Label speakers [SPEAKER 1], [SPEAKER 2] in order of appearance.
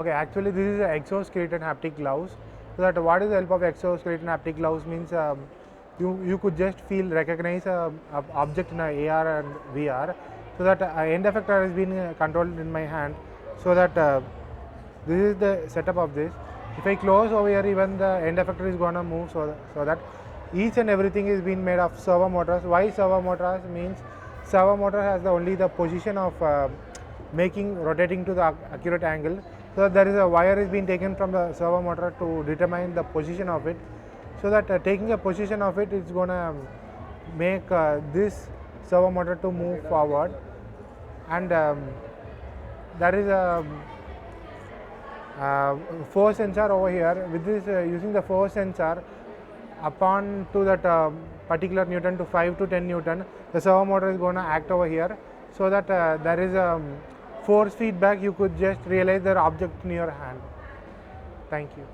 [SPEAKER 1] Okay, actually this is an exoskeleton haptic gloves. So that what is the help of exoskeleton haptic gloves means you could just recognize a object in a AR and VR. So that end effector has been controlled in my hand. So that this is the setup of this. If I close over here, even the end effector is gonna move. So that each and everything is being made of servo motors. Why servo motors means servo motor has only the position of making rotating to the accurate angle. So there is a wire is being taken from the servo motor to determine the position of it. So that taking a position of it is gonna make this servo motor to move forward, and there is a force sensor over here. With this using the force sensor upon to that particular Newton to 5 to 10 Newton, the servo motor is going to act over here, so that there is a force feedback. You could just realize the object in your hand. Thank you.